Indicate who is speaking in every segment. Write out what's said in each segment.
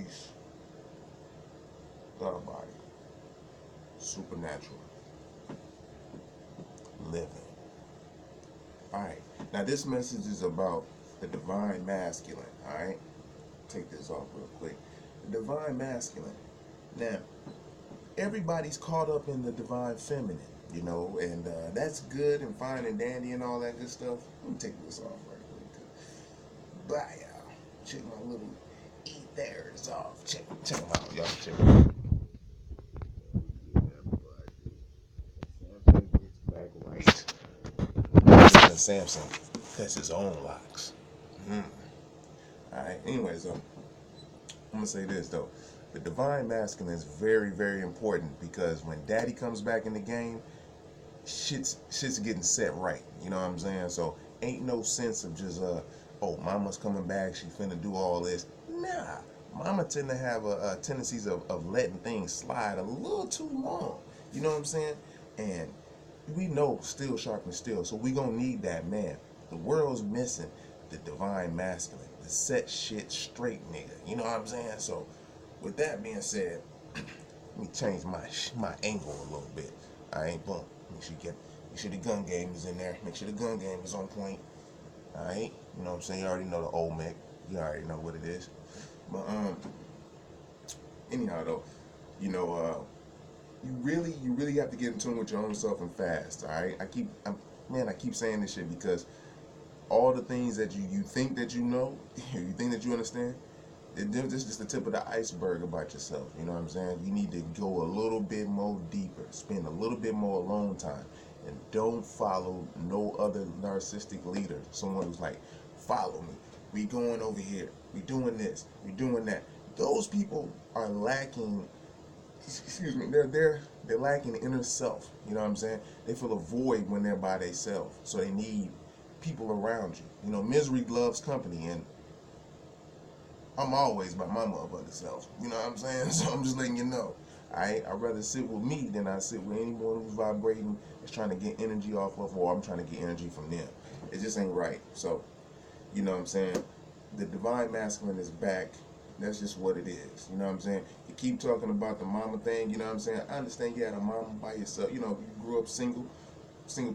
Speaker 1: peace, God body, supernatural, living. Alright, now this message is about the divine masculine. Alright, take this off real quick. The divine masculine. Now, everybody's caught up in the divine feminine, you know, and that's good and fine and dandy and all that good stuff. Let me take this off right quick. Bye, y'all. Check my little ethers off. Check them out, y'all. Check them out. Samson gets back right. Samson cuts his own locks. Alright, anyways, I'm gonna say this though. The divine masculine is very, very important because when daddy comes back in the game, shit's getting set right. You know what I'm saying? So ain't no sense of just oh, mama's coming back, she finna do all this. Nah. Mama tend to have a tendencies of letting things slide a little too long. You know what I'm saying? And we know still sharpens still, so we gonna need that man. The world's missing the divine masculine, the set shit straight nigga. You know what I'm saying? So with that being said, let me change my angle a little bit. I ain't boom. Make sure the gun game is in there. Make sure the gun game is on point. Alright? You know what I'm saying? You already know the old Mick. You already know what it is. But anyhow though, you know, you really have to get in tune with your own self and fast. Alright? I keep saying this shit because all the things that you think that you know, you think that you understand, this is just the tip of the iceberg about yourself. You know what I'm saying? You need to go a little bit more deeper, spend a little bit more alone time, and don't follow no other narcissistic leader. Someone who's like, follow me. We going over here. We doing this. We doing that. Those people are lacking. Excuse me. They're lacking inner self. You know what I'm saying? They feel a void when they're by themselves, so they need people around you. You know, misery loves company, and I'm always by my motherfucking self. You know what I'm saying? So I'm just letting you know. I'd rather sit with me than I sit with anyone who's vibrating, is trying to get energy off of, or I'm trying to get energy from them. It just ain't right. So, you know what I'm saying? The divine masculine is back. That's just what it is. You know what I'm saying? You keep talking about the mama thing, you know what I'm saying? I understand you had a mama by yourself. You know, you grew up single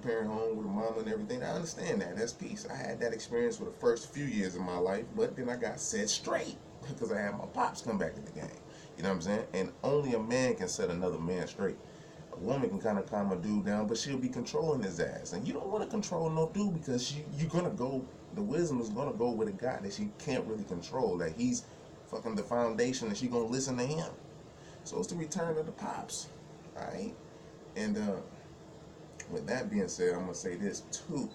Speaker 1: parent home with a mama and everything. I understand that. That's peace. I had that experience for the first few years of my life, but then I got set straight because I had my pops come back in the game. You know what I'm saying? And only a man can set another man straight. A woman can kind of calm a dude down, but she'll be controlling his ass. And you don't want to control no dude because you're going to go, the wisdom is going to go with a guy that she can't really control, that he's fucking the foundation, and she going to listen to him. So it's the return of the pops. Alright? And, with that being said, I'm gonna say this too.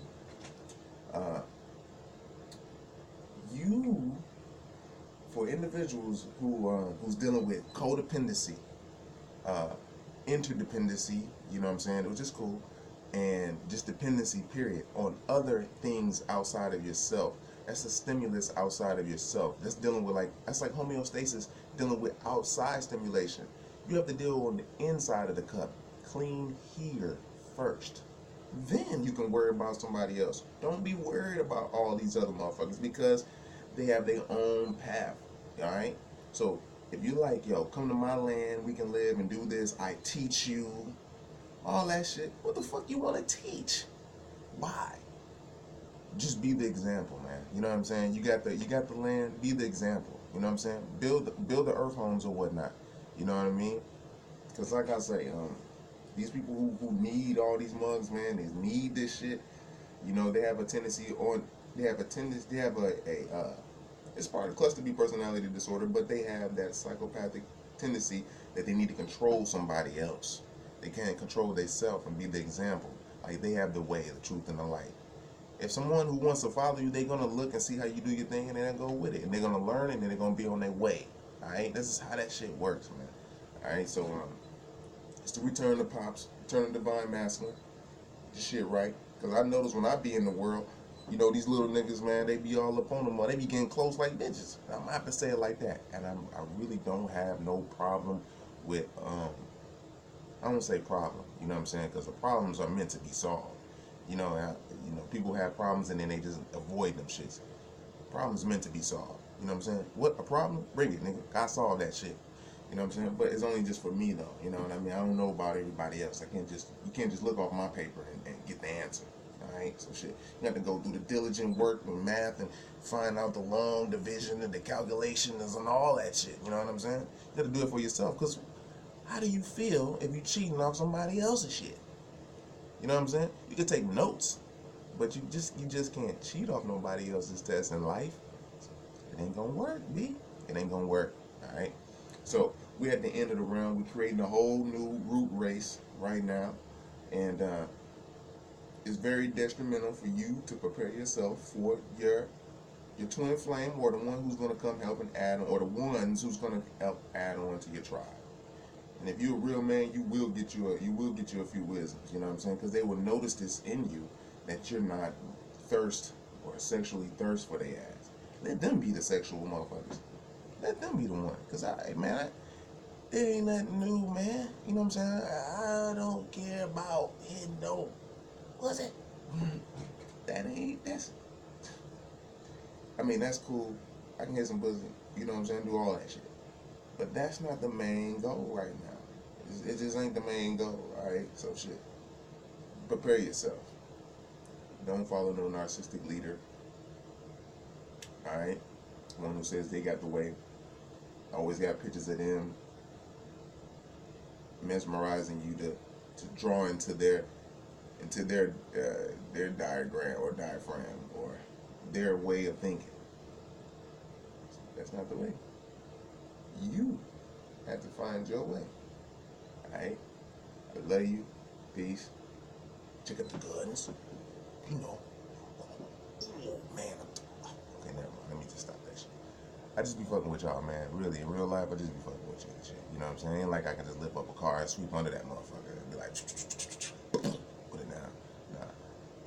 Speaker 1: You, for individuals who's dealing with codependency, interdependency, you know what I'm saying, which is cool, and just dependency, period, on other things outside of yourself. That's a stimulus outside of yourself. That's dealing with that's like homeostasis, dealing with outside stimulation. You have to deal on the inside of the cup. Clean here first. Then you can worry about somebody else. Don't be worried about all these other motherfuckers because they have their own path. Alright? So if you like, yo, come to my land, we can live and do this, I teach you, all that shit, what the fuck you wanna teach? Why? Just be the example, man. You know what I'm saying? You got the land, be the example. You know what I'm saying? Build the earth homes or whatnot. You know what I mean? Because like I say, these people who need all these mugs, man, they need this shit. You know, they have a tendency it's part of cluster B personality disorder, but they have that psychopathic tendency that they need to control somebody else. They can't control themselves and be the example. Like they have the way, the truth, and the light. If someone who wants to follow you, they're gonna look and see how you do your thing, and then go with it, and they're gonna learn, and then they're gonna be on their way. All right, this is how that shit works, man. All right, so it's the return of pops, return of divine masculine. This shit right, because I notice when I be in the world, you know, these little niggas, man, they be all up on them, or they be getting close like bitches. I'm gonna have to say it like that, and I really don't have no problem with I don't say problem, you know what I'm saying, because the problems are meant to be solved. You know, people have problems and then they just avoid them shits. Problems meant to be solved. You know what I'm saying? What, a problem? Bring it, nigga. I solve that shit. You know what I'm saying? But it's only just for me though. You know what I mean? I don't know about everybody else. You can't just look off my paper and get the answer. Alright? So shit. You have to go do the diligent work with math and find out the long division and the calculations and all that shit. You know what I'm saying? You have to do it for yourself, because how do you feel if you cheating off somebody else's shit? You know what I'm saying? You can take notes, but you just can't cheat off nobody else's test in life. It ain't gonna work, B. It ain't gonna work. Alright? So we're at the end of the round. We're creating a whole new root race right now. And it's very detrimental for you to prepare yourself for your twin flame, or the one who's gonna come help and add on, or the ones who's gonna help add on to your tribe. And if you're a real man, you will get you a few wisdoms, you know what I'm saying? Because they will notice this in you, that you're not thirst or sexually thirst for their ass. Let them be the sexual motherfuckers. Let them be the one. Because there ain't nothing new, man. You know what I'm saying? I don't care about hitting dope. What's it? That's cool. I can get some pussy. You know what I'm saying? Do all that shit. But that's not the main goal right now. It just ain't the main goal, alright? So shit. Prepare yourself. Don't follow no narcissistic leader. Alright? One who says they got the way. Always got pictures of them mesmerizing you to draw into their diagram or diaphragm or their way of thinking. That's not the way. You have to find your way. Alright? I love you. Peace. Check out the guns. You know. Oh, man. Okay, never mind. Let me just stop that shit. I just be fucking with y'all, man. Really, in real life, I just be fucking with you and shit. You know what I'm saying? Ain't like I can just lift up a car and sweep under that motherfucker and be like, put it down. Nah.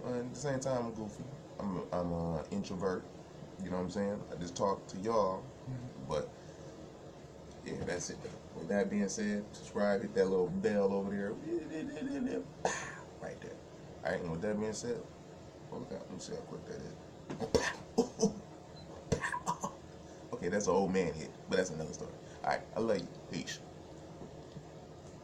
Speaker 1: But at the same time, I'm goofy. I'm an introvert. You know what I'm saying? I just talk to y'all. But yeah, that's it. With that being said, subscribe, hit that little bell over there. Right there. Alright, and with that being said, okay, let me see how quick that is. Okay, that's an old man hit, but that's another story. Alright, I love you. Peace.